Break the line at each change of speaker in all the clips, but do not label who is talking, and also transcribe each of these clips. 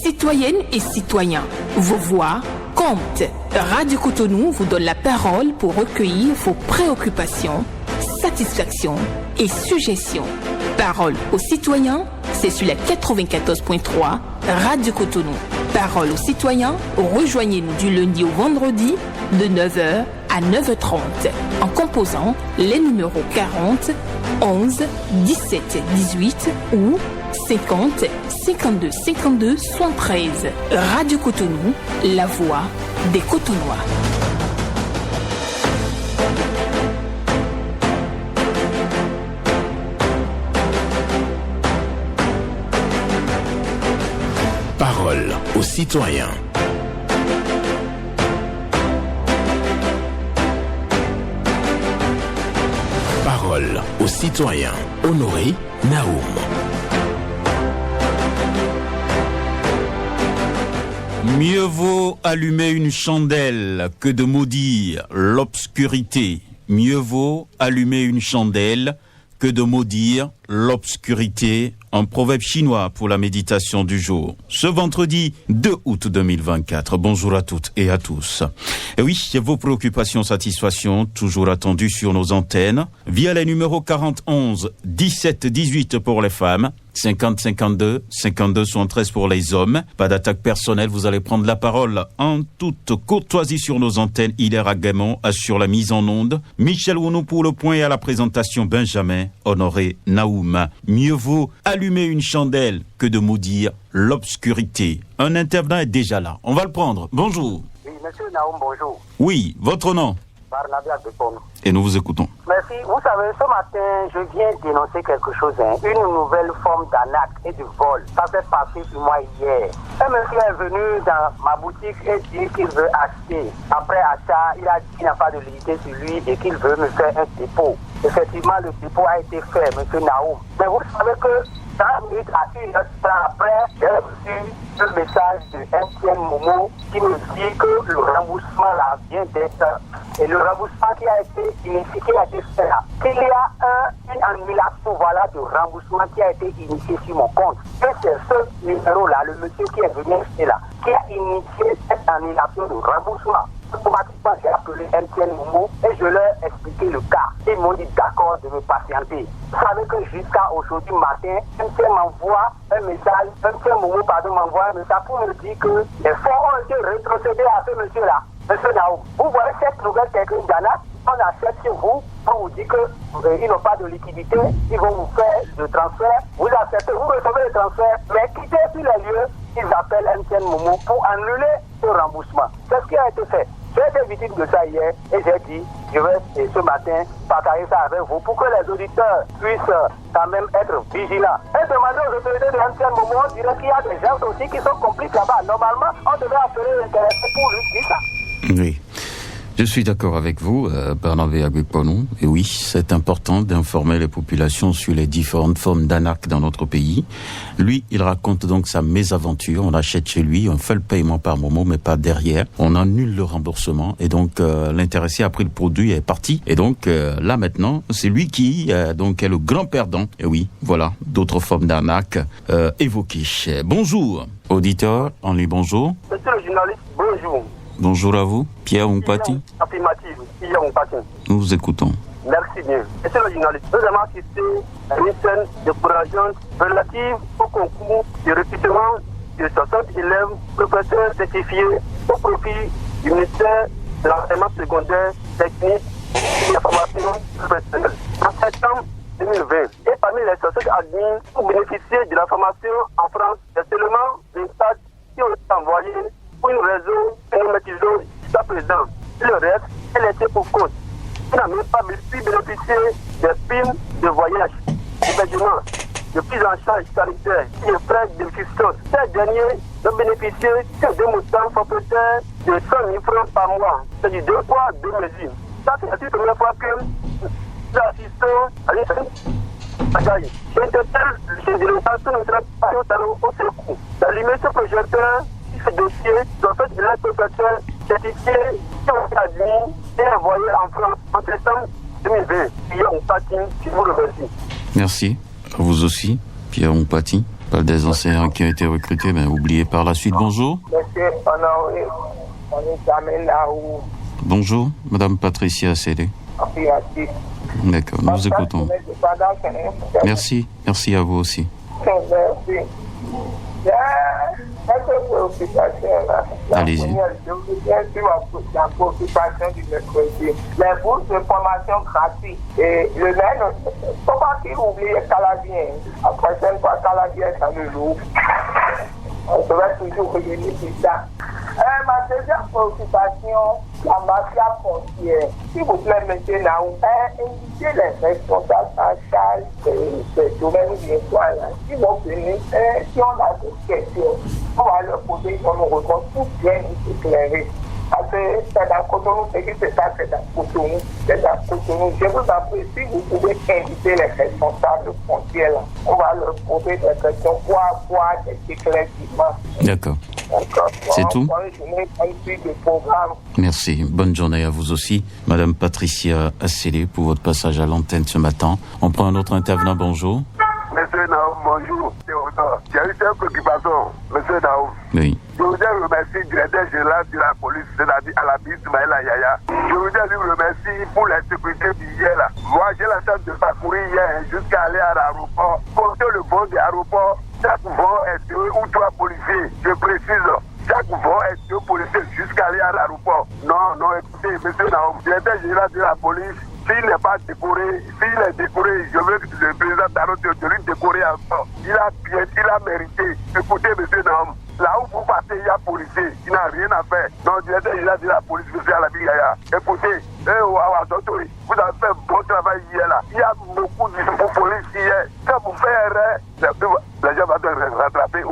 Citoyennes et citoyens, vos voix comptent. Radio Cotonou vous donne la parole pour recueillir vos préoccupations, satisfactions et suggestions. Parole aux citoyens, c'est sur la 94.3 Radio Cotonou. Parole aux citoyens, rejoignez-nous du lundi au vendredi de 9h à 9h30 en composant les numéros 40 11 17 18 ou 50 52 52 73. Radio Cotonou, la voix des Cotonois.
Parole aux citoyens. Parole aux citoyens. Honoré Naoum.
Mieux vaut allumer une chandelle que de maudire l'obscurité. Mieux vaut allumer une chandelle que de maudire l'obscurité. Un proverbe chinois pour la méditation du jour. Ce vendredi 2 août 2024. Bonjour à toutes et à tous. Et oui, vos préoccupations, satisfactions, toujours attendues sur nos antennes, via les numéros 41 17 18 pour les femmes, 50 52 52 73 pour les hommes. Pas d'attaque personnelle, vous allez prendre la parole en toute courtoisie sur nos antennes. Hilaire Agamon assure la mise en onde. Michel Wounou pour le point et à la présentation Benjamin Honoré Naoum. Mieux vaut allumer une chandelle que de maudire l'obscurité. Un intervenant est déjà là. On va le prendre. Bonjour.
Oui, monsieur Naoum, bonjour.
Oui, votre nom?
Barnabé Agbekponu.
Et nous vous écoutons.
Merci. Vous savez, ce matin, je viens dénoncer quelque chose, une nouvelle forme d'arnaque et de vol. Ça s'est passé sur moi hier. Un monsieur est venu dans ma boutique et dit qu'il veut acheter. Après achat, il a dit qu'il n'a pas de liquidité sur lui et qu'il veut me faire un dépôt. Effectivement, le dépôt a été fait, monsieur Naoum. Mais vous savez que 30 minutes à 1 heure après, j'ai reçu un message de MTN Momo qui me dit que le remboursement là vient d'être. Et le remboursement qui a été initié, qui a été fait là, qu'il y a une annulation voilà, de remboursement qui a été initié sur mon compte. Et c'est ce numéro-là, le monsieur qui est venu ici là, qui a initié cette annulation de remboursement. Automatiquement, j'ai appelé MTN Momo et je leur ai expliqué le cas. Ils m'ont dit d'accord de me patienter. Vous savez que jusqu'à aujourd'hui matin, MTN m'envoie un message, MTN Momo m'envoie un message pour me dire que les fonds ont été rétrocédés à ce monsieur-là. Monsieur Naoum, vous voyez cette nouvelle technique d'arnaque, on achète chez vous, on vous dit qu'ils n'ont pas de liquidité, ils vont vous faire le transfert, vous acceptez, vous recevez le transfert, mais quittez sur les lieux, ils appellent MTN Momo pour annuler ce remboursement. C'est ce qui a été fait. J'ai été victime de ça hier et j'ai dit, je vais ce matin partager ça avec vous pour que les auditeurs puissent quand même être vigilants. Et demander aux autorités de MTN Momo, on dirait qu'il y a des gens aussi qui sont complices là-bas. Normalement, on devrait appeler l'intéressé pour lui dire ça.
Oui, je suis d'accord avec vous, Barnabé Agbekponu. Et oui, c'est important d'informer les populations sur les différentes formes d'arnaque dans notre pays. Lui, il raconte donc sa mésaventure. On achète chez lui, on fait le paiement par Momo, mais pas derrière. On annule le remboursement et donc l'intéressé a pris le produit et est parti. Et donc là maintenant, c'est lui qui donc est le grand perdant. Et oui, voilà, d'autres formes d'arnaque évoquées. Bonjour, auditeur, en ligne, bonjour.
Monsieur le journaliste, bonjour.
Bonjour à vous, Pierre Ompati.
Affirmative, Pierre Ompati.
Nous vous écoutons.
Merci bien. Monsieur le journaliste, nous avons assisté à une scène décourageante relative au concours de recrutement de 60 élèves professeurs certifiés au profit du ministère de l'enseignement secondaire, technique et de la formation professionnelle en septembre 2020. Et parmi les 60 admis pour bénéficier de la formation en France, c'est seulement des stades qui ont été envoyés pour une raison que nous maîtrisons jusqu'à présent. Et le reste est laissé pour compte. Il n'a même pas pu bénéficier des primes de voyage, d'hébergement, de prise en charge sanitaire et de frais de subsistance. Ces derniers ne bénéficient que de montants forfaitaires de 100 000 francs par mois. C'est du 2 poids, 2 mesures. Ça, c'est la première fois que nous assistons à une scène bagaille. J'interpelle le chef de l'État sur notre salon au secours d'allumer ce projecteur. Ce dossier doit être de la professeur certifié qui ont été admis et envoyé en France en septembre 2020. Pierre Ompati, je vous remercie.
Merci. À vous aussi, Pierre Ompati. Pas des enseignants qui ont été recrutés, mais oubliés par la suite. Bonjour.
Monsieur Honoré, on est jamais là où...
Bonjour, Madame Patricia Célé. D'accord, nous vous écoutons. Merci, merci à vous aussi.
Merci. Il y a quelques préoccupations là.
Allez-y.
Je vous bien sûr la préoccupation du mercredi. Les bourses de formation gratuites. Et le maire, faut pas qu'il oublie Calabien. La prochaine fois, Calabien, ça le joue. On devrait toujours revenir sur ça. Ma deuxième préoccupation, la mafia foncière. S'il vous plaît, monsieur Naou, invitez les responsables en charge des domaines bien soins. S'ils vont venir, si on a des questions, on va leur poser, on nous répond pour bien nous éclairer. Parce que c'est dans Cotonou, c'est que c'est ça, c'est dans Cotonou. C'est dans Cotonou. Je vous en prie, si vous pouvez inviter les responsables foncières, là, on va leur poser des questions pour avoir des éclaircissements.
D'accord. C'est tout. Merci. Bonne journée à vous aussi, Madame Patricia Assélé, pour votre passage à l'antenne ce matin. On prend un autre intervenant. Bonjour.
Monsieur Naoum, bonjour. J'ai eu cette préoccupation, Monsieur Naoum.
Oui.
Je voudrais remercier le directeur général de la police, c'est-à-dire Alabi Ismaïla Yaya. Je voudrais lui remercier pour la sécurité d'hier là. Moi, j'ai la chance de parcourir hier jusqu'à aller à l'aéroport. Comptez le vol de l'aéroport, chaque vol est 2 ou 3 policiers. Je précise, chaque vol est 2 policiers jusqu'à aller à l'aéroport. Non, écoutez, Monsieur Naoum, directeur général de la police, s'il n'est pas décoré, s'il est décoré, je veux que le président Darot de lui décorer encore. Il a mérité. Écoutez, monsieur Naoum, là où vous partez, il y a policier, il n'a rien à faire. Donc, le directeur général de la police, monsieur Alabi Yaya, écoutez, vous avez fait un bon travail hier là. Il y a beaucoup de police hier. Quand vous faites les gens vont te rattraper,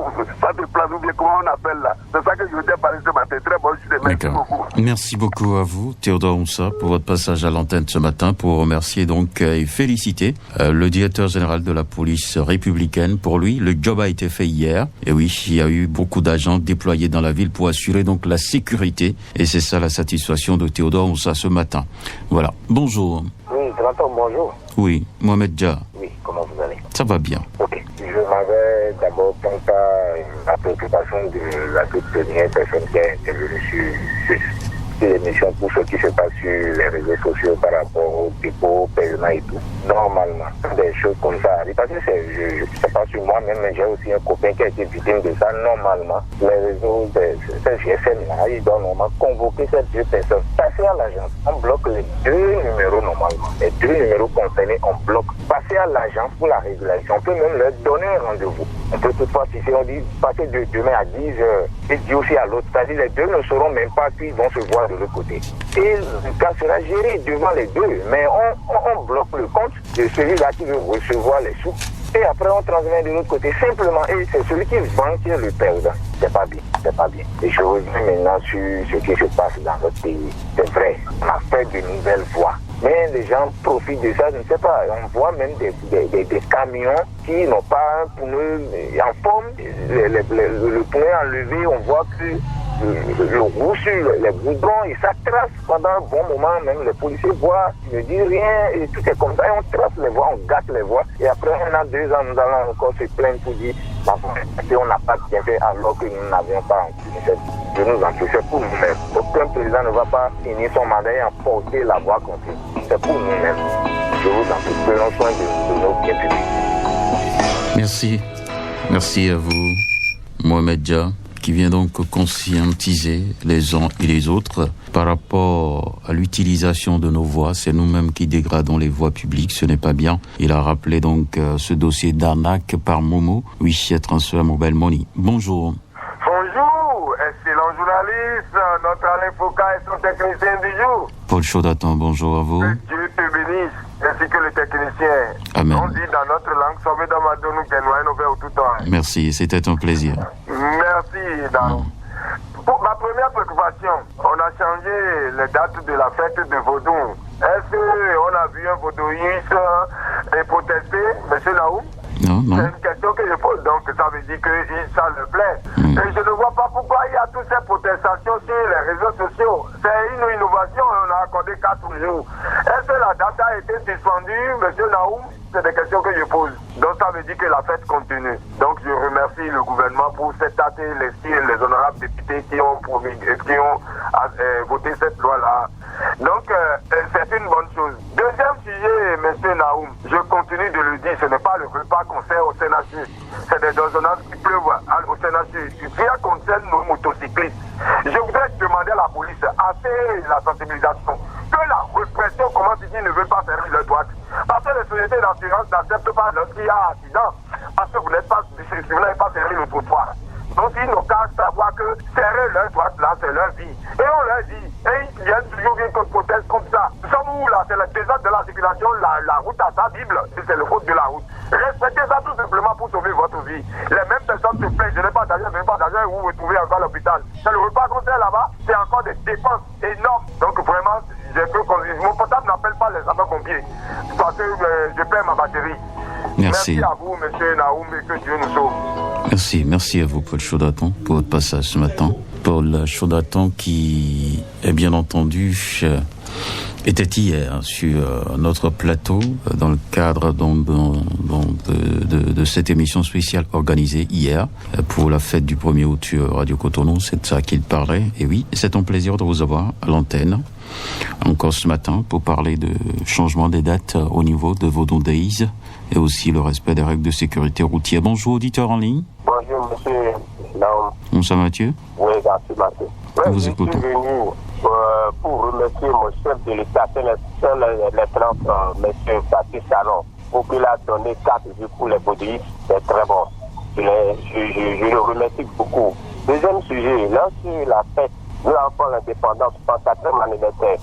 ça te plan, ou bien comment on appelle là. C'est ça que je voulais parler ce matin. Très bon, merci beaucoup.
Merci beaucoup à vous, Théodore Moussa, pour votre passage à l'antenne ce matin, pour remercier donc et féliciter le directeur général de la police républicaine. Pour lui, le job a été fait hier. Et oui, il y a eu beaucoup d'agents déployés dans la ville pour assurer donc la sécurité. Et c'est ça la satisfaction de Théodore Moussa ce matin. Voilà. Bonjour.
Oui, grand homme, bonjour.
Oui, Mohamed Dia.
Oui, comment vous allez?
Ça va bien.
Ok. Je m'avais d'abord pensé à la préoccupation de la toute première personne qui a intervenu sur l'émission pour ce qui se passe sur les réseaux sociaux par rapport au dépôt, paiement et tout. Normalement, des choses comme ça arrivent. Parce que c'est pas sur moi-même, mais j'ai aussi un copain qui a été victime de ça. Normalement, les réseaux de ces GSM-là, ils doivent normalement convoquer ces 2 personnes, passer à l'agence. On bloque les 2 numéros normalement. Les 2 numéros concernés, on bloque. Passer à l'agence pour la régulation. On peut même leur donner un rendez-vous. On peut toutefois fixer, on dit, passer de demain à 10h et dit aussi à l'autre. C'est-à-dire les 2 ne sauront même pas qu'ils vont se voir de l'autre côté. Et le cas sera géré devant les 2. Mais on bloque le compte de celui-là qui veut recevoir les sous. Et après, on transmet de l'autre côté. Simplement, et c'est celui qui vend qui est le perdant. C'est pas bien, c'est pas bien. Et je reviens maintenant sur ce qui se passe dans notre pays. C'est vrai, on a fait de nouvelles voies. Mais les gens profitent de ça, je ne sais pas. On voit même des camions qui n'ont pas un pneu en forme. Le pneu enlevé, on voit que le roue sur les goudrons, et ça trace pendant un bon moment. Même les policiers voient, ils ne disent rien, et tout est comme ça. Et on trace les voies, on gâte les voies. Et après 1 an, 2 ans, nous allons encore se plaindre pour dire on n'a pas bien fait alors que nous n'avions pas en de nous en toucher pour nous-mêmes. Aucun président ne va pas finir son mandat et emporter la voie contre lui. C'est pour nous-mêmes. Je vous en prie, prenons soin de nos biens publics.
Merci. Merci à vous, Mohamed Dia, qui vient donc conscientiser les uns et les autres par rapport à l'utilisation de nos voies. C'est nous-mêmes qui dégradons les voies publiques, ce n'est pas bien. Il a rappelé donc ce dossier d'arnaque par Momo, Wi-Fi Transfer Mobile Money. Bonjour.
Bonjour, excellent journaliste, notre Alain Foucault et son technicien du jour.
Paul Chaudaton, bonjour à vous.
Que Dieu te bénisse, ainsi que le technicien.
Amen.
On dit dans notre langue, sauvé dans ma donne, nous au tout temps.
Merci, c'était un plaisir.
Merci, Dan. Pour ma première préoccupation, on a changé les dates de la fête de Vaudou. Est-ce qu'on a vu un vaudouiste protester, M. Naoum?
Non.
C'est une question que je pose, donc ça veut dire que ça le plaît. Et je ne vois pas pourquoi il y a toutes ces protestations sur les réseaux sociaux. C'est une innovation, on a accordé 4 jours. Est-ce que la date a été suspendue, M. Naoum? c'est des questions que je pose. Donc ça veut dire que la fête continue. Donc je remercie le gouvernement pour cette date et les honorables députés qui ont voté cette loi-là. Donc c'est une bonne chose. Deuxième sujet, M. Naoum, je continue de le dire, ce n'est pas le repas qu'on sert au CNHU. C'est des ordonnances qui pleuvent au CNHU. Ce qui concerne nos motocyclistes. Je voudrais demander à la police, assez la sensibilisation, que la répression, comment tu dis, ne veut pas servir le droit. Parce que les sociétés d'assurance n'acceptent pas lorsqu'il y a accident. Parce que vous n'avez pas servi le trottoir. Donc ils n'ont qu'à savoir que serrer leur droite là, c'est leur vie. Et on leur dit, et ils viennent toujours bien qu'on proteste comme ça. Nous sommes où là? C'est le désordre de la circulation, la route à sa Bible, c'est le faute de la route. Respectez ça tout simplement pour sauver votre vie. Les mêmes personnes se plaignent, je n'ai pas d'argent, et vous vous trouvez encore à l'hôpital. C'est le repas qu'on sert là-bas, c'est encore des dépenses énormes. Donc vraiment, mon portable n'appelle pas les sapeurs-pompiers parce que je perds ma batterie.
Merci.
Merci à vous, M. Naoum, et que Dieu nous sauve.
Merci à vous, Paul Chaudaton, pour votre passage ce matin. Paul Chaudaton qui, bien entendu, était hier sur notre plateau dans le cadre de cette émission spéciale organisée hier pour la fête du 1er août sur Radio Cotonou. C'est de ça qu'il parlait. Et oui, c'est un plaisir de vous avoir à l'antenne encore ce matin pour parler de changement des dates au niveau de Vodou Days et aussi le respect des règles de sécurité routière. Bonjour, auditeur en ligne.
Bonjour, monsieur Naoum.
Bonsoir, Mathieu.
Oui, merci, Mathieu.
Nous vous écoutons.
Je suis venu pour remercier mon chef de l'État, monsieur Patrice Talon, pour qu'il a donné 4 jours pour les baudistes. C'est très bon. Je le remercie beaucoup. Deuxième sujet, là, sur la fête, nous avons l'indépendance, 34e anniversaire.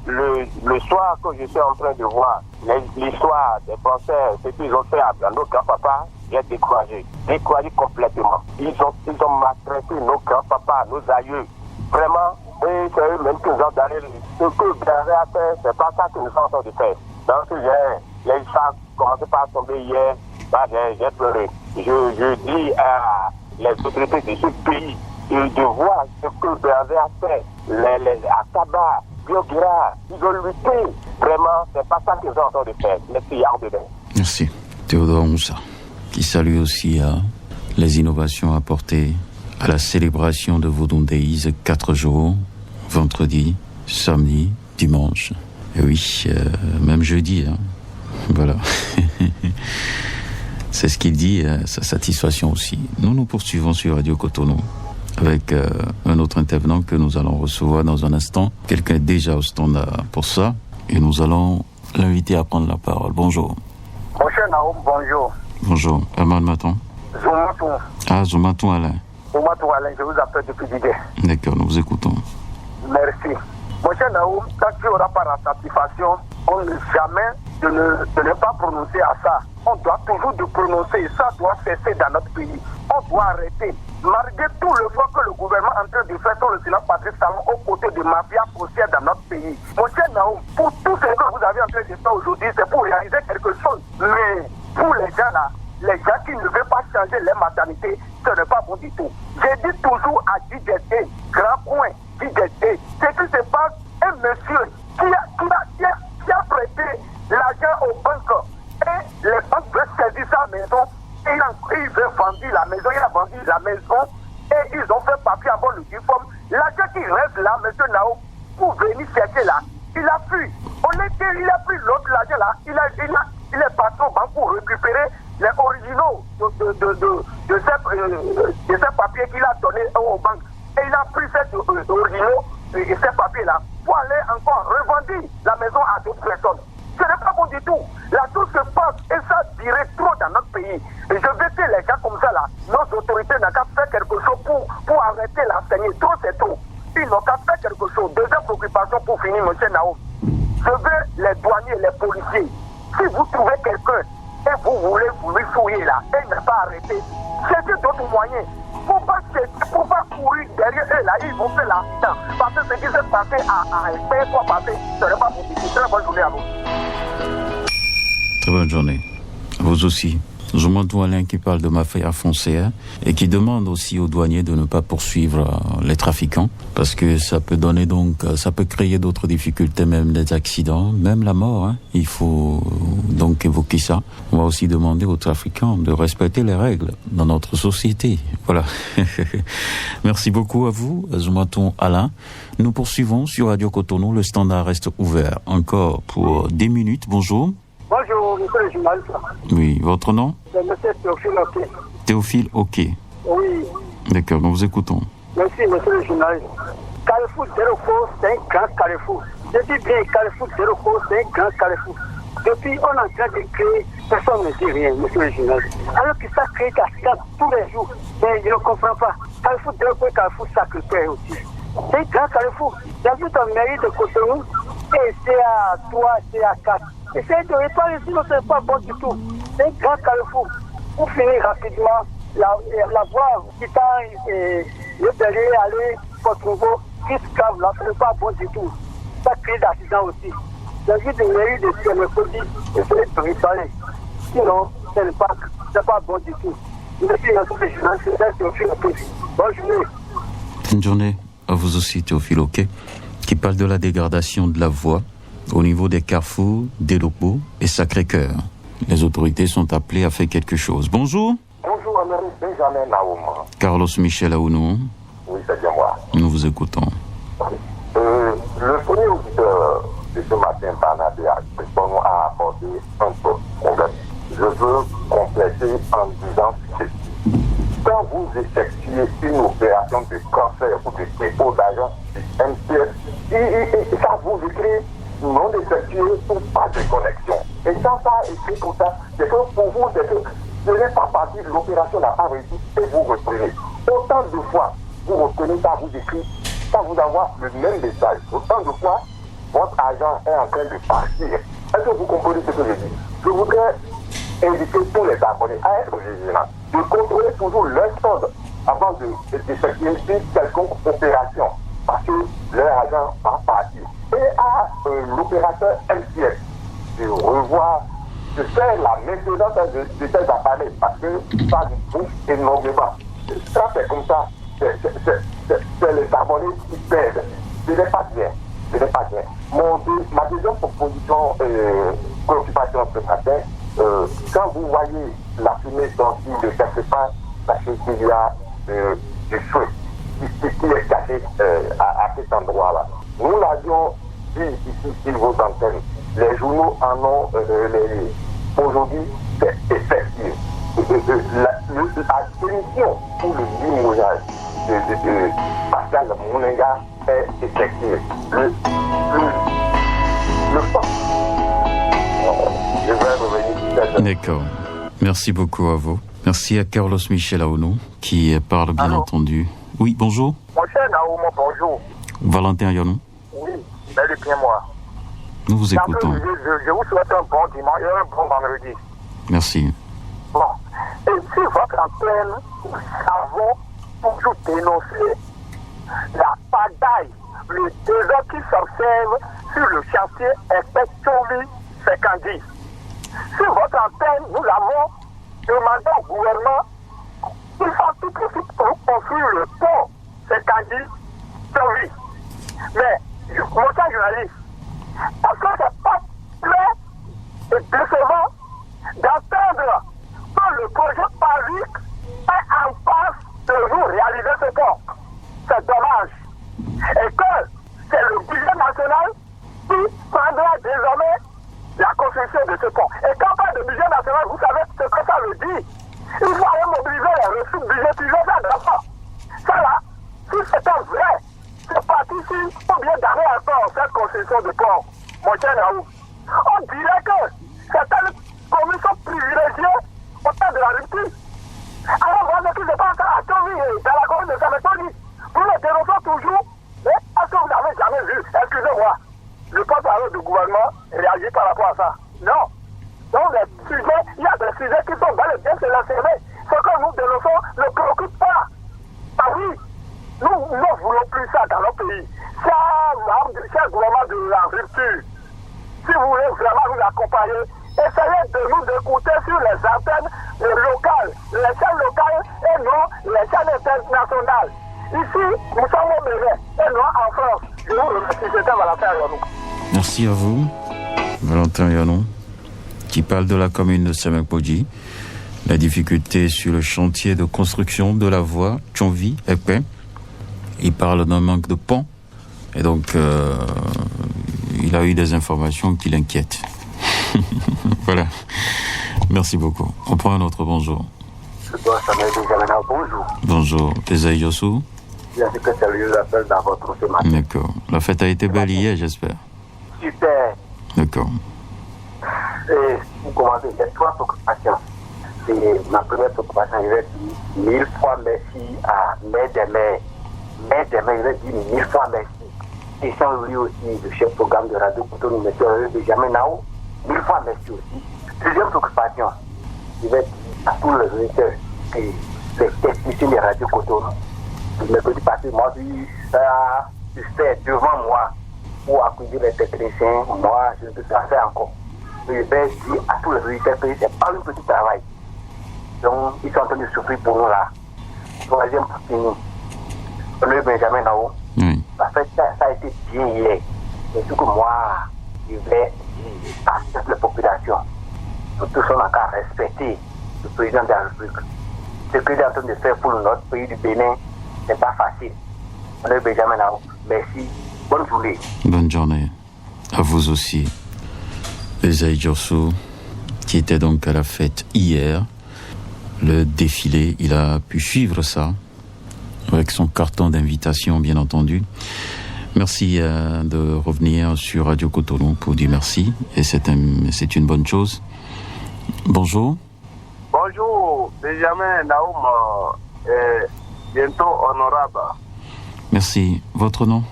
Le soir que je suis en train de voir l'histoire des Français, ce qu'ils ont fait à nos grands-papas, j'ai découragé complètement. Ils ont maltraité nos grands-papas, nos aïeux. Vraiment, et c'est eux-mêmes qui nous ont donné ce que Bernard a fait, c'est pas ça que nous sommes en train de faire. Donc, les gens ont commencé par tomber hier, j'ai pleuré. Je dis à les autorités de ce pays de voir ce que Bernard a fait, les Akaba, Biogira, ils ont lutté. Vraiment, c'est pas ça qu'ils sont en train de faire. Merci, Ardebin.
Merci. Théodore Moussa, qui salue aussi les innovations apportées à la célébration de Vodou Days, 4 jours, vendredi, samedi, dimanche. Et oui, même jeudi. Voilà. C'est ce qu'il dit, sa satisfaction aussi. Nous poursuivons sur Radio Cotonou avec un autre intervenant que nous allons recevoir dans un instant. Quelqu'un est déjà au standard pour ça et nous allons l'inviter à prendre la parole. Bonjour.
Monsieur Naoum, bonjour.
Bonjour. Aman Maton.
Zoumatou.
Ah, Zoumatou Alain.
Zoumatou Alain, je vous appelle depuis Didier.
D'accord, nous vous écoutons.
Merci. Monsieur Naoum, tant qu'il n'y aura pas la satisfaction, on ne jamais de ne pas prononcer à ça. On doit toujours de prononcer et ça doit cesser dans notre pays. On doit arrêter. Malgré tout le fois que le gouvernement est en train de faire sur le silence Patrice Talon aux côtés de mafia foncière dans notre pays. Monsieur Naoum, pour tout ce que vous avez en train de faire aujourd'hui, c'est pour réaliser quelque chose. Mais pour les gens là, les gens qui ne veulent pas changer les maternités, ce n'est pas bon du tout. J'ai dit toujours à DJT, grand coin, DJT, ce qui se passe, un monsieur qui a prêté l'argent aux banques et les banques veulent saisir sa maison et il veut vendre la maison, il a vendu la maison et ils ont fait papier avant le diplôme. L'argent qui reste là, monsieur Nao, pour venir chercher là, il a fui. Il a pris l'autre l'argent là, il est parti au banque pour récupérer les originaux de ces papiers qu'il a donnés aux banques. Et il a pris ces originaux et ces papiers-là pour aller encore revendre la maison à d'autres personnes. Ce n'est pas bon du tout. La chose se passe et ça dirait trop dans notre pays. Et je veux que les gens comme ça, là, nos autorités n'ont qu'à faire quelque chose pour arrêter la saignée. Trop, c'est trop. Ils n'ont qu'à faire quelque chose. Deuxième préoccupation pour finir, M. Naoum. Je veux les douaniers, les policiers. Si vous trouvez quelqu'un et vous voulez vous lui fouiller là, et ne pas arrêter, cherchez d'autres moyens. Pour pas courir derrière eux là, ils vont faire l'accident. Parce que ce qui s'est passé à Espère, quoi passer, ce n'est pas possible. Très bonne journée à vous.
Très bonne journée. À vous aussi. Je m'entends Alain qui parle de mafia foncière et qui demande aussi aux douaniers de ne pas poursuivre les trafiquants parce que ça peut donner ça peut créer d'autres difficultés, même des accidents, même la mort. Hein. Il faut donc évoquer ça. On va aussi demander aux trafiquants de respecter les règles dans notre société. Voilà. Merci beaucoup à vous, je m'entends Alain. Nous poursuivons sur Radio Cotonou. Le standard reste ouvert encore pour 10 minutes. Bonjour.
Bonjour, monsieur le journaliste.
Oui, votre nom?
C'est monsieur Théophile Oké.
Théophile Oké.
Oui.
D'accord, nous vous écoutons.
Merci, monsieur le journaliste. Carrefour Zéro, c'est un grand carrefour. Je dis bien Carrefour Zéro, c'est un grand carrefour. Depuis, on est en train de créer, personne ne dit rien, monsieur le journaliste. Alors que ça crée des accidents tous les jours. Mais je ne comprends pas. Carrefour Zéro, Carrefour Sacré-Cœur aussi. C'est un grand carrefour. J'ai vu ton mairie de Cotonou et c'est à 3, c'est à 4. Essayez de réparer, sinon ce n'est pas bon du tout. C'est un grand carrefour. Pour finir rapidement, la voie quittant le derrière aller Porto-Novo, qui se cave là, ce n'est pas bon du tout. Ça crée d'accidents aussi. J'ai vu des mairies de Mercredi, essayez de réparer. Sinon, ce n'est pas bon du tout. Merci, bonne journée.
Bonne journée à vous aussi, Théophile Oké, qui parle de la dégradation de la voie au niveau des carrefours, des locaux et Sacré-Cœur. Les autorités sont appelées à faire quelque chose. Bonjour.
Bonjour, Amérique Benjamin Naoum.
Carlos Michel Aounou.
Oui, c'est bien moi.
Nous vous écoutons.
Le premier auditeur de ce matin, Barnabé, a apporté un peu de problème. Je veux compléter en disant ceci. Quand vous effectuez une opération de transfert ou de dépôt d'argent du MTS, ça vous écrit non effectué ou pas de connexion. Et ça a écrit comme ça, c'est que pour vous, c'est que ce n'est pas parti de l'opération n'a pas réussi et vous reprenez. Autant de fois, vous reprenez, ça vous écrit, ça vous envoie le même message. Autant de fois, votre agent est en train de partir. Est-ce que vous comprenez ce que je dis? Je voudrais inviter tous les abonnés à être vigilants, de contrôler toujours leur solde avant d'effectuer une quelconque opération, parce que leur agent va partir. Et à l'opérateur MCS de revoir, de faire la maintenance de ces appareils, parce que ça nous bouffe énormément. Ça, c'est comme ça, c'est les abonnés qui perdent. Ce n'est pas bien. Ce n'est pas bien. Ma deuxième proposition, préoccupation ce matin, quand vous voyez la fumée sortir de quelque part, sachez qu'il y a du feu qui est caché à cet endroit-là. Nous l'avions dit ici sur vos antennes. Les journaux en ont relayé. Aujourd'hui, c'est effectif. La démission pour le limogeage de Pascal Moulenga est effective. Le temps. Je vais revenir.
D'accord. Merci beaucoup à vous. Merci à Carlos Michel Aounou qui parle bien entendu. Oui, bonjour.
Mon cher Naoum, bonjour.
Valentin Yonou.
Oui, bel et bien moi.
Nous vous écoutons.
Je vous souhaite un bon dimanche et un bon vendredi.
Merci.
Bon. Et sur votre antenne, nous avons toujours dénoncé la pagaille, le désordre qui s'observe sur le chantier Espectovi-Sekandi. Sur votre antenne, nous avons demandé au gouvernement qu'il fasse tout possible pour construire le pont Sekandi-Tovi. Mais, mon cher journaliste, est-ce que c'est pas très décevant d'entendre que le projet PAVIC est en passe de nous réaliser ce pont? C'est dommage. Et que c'est le budget national qui prendra désormais la construction de ce pont. Et quand on parle de budget national, vous savez ce que ça veut dire. Il faut aller mobiliser les ressources budgétisées d'abord. Ça là, si c'était vrai, c'est parti ici pour bien garder encore cette construction de pont. Mon cher Naou, on dirait que certaines commissions privilégiées au temps de la rupture. Alors voilà ce qui se passe à Tovi et dans la commune de Sametoni. Nous le dénonçons toujours, mais est-ce que vous n'avez jamais vu, excusez-moi, le porte-parole du gouvernement réagit par rapport à ça? Non. Donc les sujets, il y a des sujets qui sont bel et bien sélectionnés. Ce que nous dénonçons ne préoccupe pas. Ah oui, nous ne voulons plus ça dans notre pays. Cher gouvernement de la rupture, si vous voulez vraiment nous accompagner, essayez de nous écouter sur les antennes les chaînes locales et non les chaînes internationales. Ici, nous sommes au Bénin et non en France. Je vous remercie, c'était Valentin Yonou.
Merci à vous, Valentin Yonou, qui parle de la commune de Semek-Podji. La difficulté sur le chantier de construction de la voie Tchonvi-Ekpe. Il parle d'un manque de pont. Et donc, il a eu des informations qui l'inquiètent. Voilà. Merci beaucoup. On prend un autre bonjour.
Bonjour.
Bonjour. Esaïe Yossou.
Je sais que c'est le appel dans votre ce matin.
D'accord. La fête a été belle hier, j'espère.
Super.
D'accord.
Et pour commencer, j'ai 3 préoccupations. C'est ma première préoccupation. Je vais dire 1000 fois merci à Mère des Mères. Mère des Mères, je vais dire 1000 fois merci. Et sans lui aussi, le chef programme de Radio Cotonou, M. Benjamin Nao, 1000 fois merci aussi. Deuxième préoccupation, je vais dire à tous les auditeurs que les techniciens de Radio Cotonou, je me dis parce que moi, ça se fait devant moi pour accueillir les techniciens. Moi, je ne peux pas faire encore. Je vais dire à tous les auditeurs que ce n'est pas un petit travail. Donc, ils sont en train de souffrir pour nous là. Troisième pour finir, le Benjamin Nao.
Oui.
En fait, ça a été bien hier. Et ce que moi, je vais dire à toutes les populations, nous tous sommes encore respecter le président de la République. Ce qu'il est en train de faire pour notre pays du Bénin, ce n'est pas facile. On est Benjamin Nao. Merci. Bonne journée.
Bonne journée. À vous aussi. Esaïe Yossou, qui était donc à la fête hier. Le défilé, il a pu suivre ça avec son carton d'invitation, bien entendu. Merci de revenir sur Radio Cotonou pour dire merci, et c'est une bonne chose. Bonjour.
Bonjour, Benjamin Naoum, bientôt honorable.
Merci. Votre nom?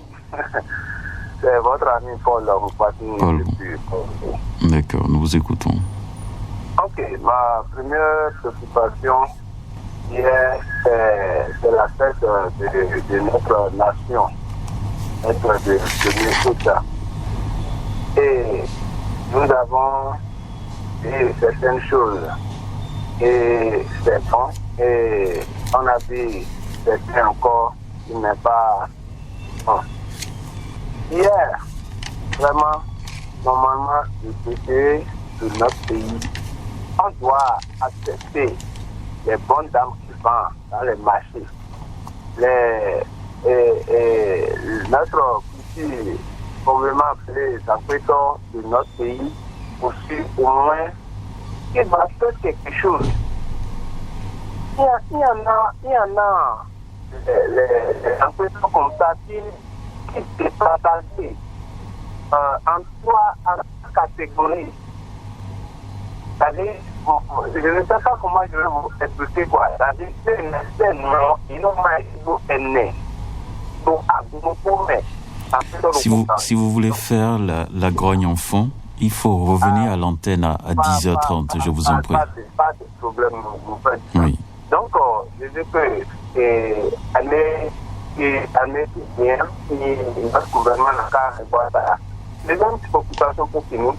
C'est votre ami Paul.
Paul. D'accord, nous vous écoutons.
Ok, ma première préoccupation c'est la fête de notre nation, de Minnesota. Et nous avons dit certaines choses. Et c'est bon. Et on a vu certains encore qui n'est pas bon. Hier, vraiment, normalement, le côté de notre pays, on doit accepter les bonnes dames qui vendent dans les marchés. Notre petit gouvernement appelé les employeurs de notre pays, aussi au moins, il va faire quelque chose. Il y en a les employeurs comme ça qui se partagent en 3 catégories. C'est-à-dire, je ne sais pas comment je vais vous expliquer quoi. C'est-à-dire, c'est non, ils n'ont pas été donc,
si vous voulez faire la grogne en fond, il faut revenir à l'antenne à 10h30, je vous en prie.
Pas de problème, vous faites.
Oui.
Donc, je dis que année qui vient, notre gouvernement n'a qu'à revoir ça. Les mêmes préoccupations pour nous.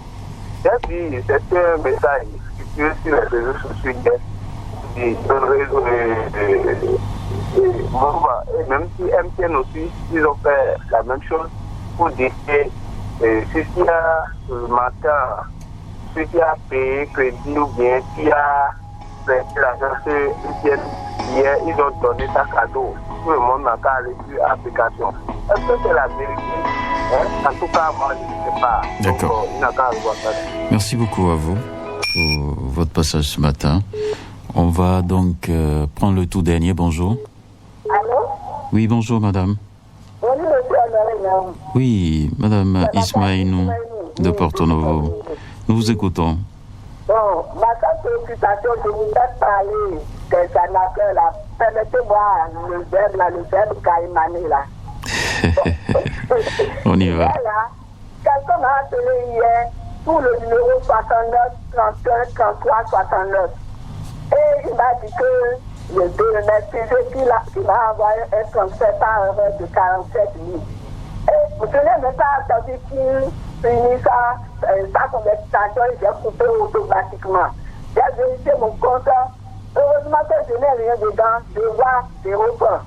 J'ai vu certains messages sur les réseaux sociaux et même si MTN aussi, ils ont fait la même chose pour dire que si tu as le matin, si tu as payé crédit ou bien si tu as fait l'agence MTN, hier ils ont donné ta cadeau. Tout le monde n'a qu'à aller sur l'application. Est-ce que c'est la vérité? En tout cas, moi, je ne sais pas.
D'accord. Merci beaucoup à vous pour votre passage ce matin. On va donc prendre le tout dernier. Bonjour.
Allô?
Oui, bonjour, madame.
Bonjour, monsieur Honoré.
Oui, madame Ismaïnou de Porto-Novo. Nous vous écoutons.
Bon, ma seule préoccupation, je voudrais parler des arnaqueurs là. Permettez-moi le verbe caïmané là.
On y va.
Voilà. Quelqu'un m'a appelé hier pour le numéro 69 31 33 69. Et il m'a dit que le remercier qu'il m'a envoyé un transfert par erreur de 47 000. Et je n'ai même pas attendu qu'il finisse sa conversation et j'ai coupé automatiquement. J'ai vérifié mon compte Heureusement que je n'ai rien dedans, je vois 0 points.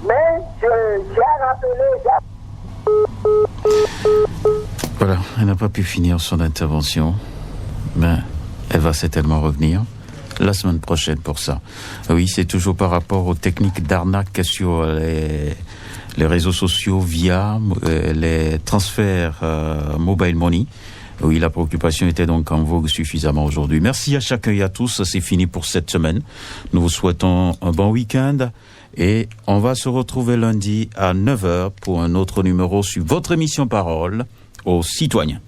Mais j'ai rappelé.
Voilà, elle n'a pas pu finir son intervention, mais elle va certainement revenir la semaine prochaine pour ça. Oui, c'est toujours par rapport aux techniques d'arnaque sur les réseaux sociaux via les transferts mobile money. Oui, la préoccupation était donc en vogue suffisamment aujourd'hui. Merci à chacun et à tous. C'est fini pour cette semaine. Nous vous souhaitons un bon week-end et on va se retrouver lundi à 9h pour un autre numéro sur votre émission Parole aux citoyens.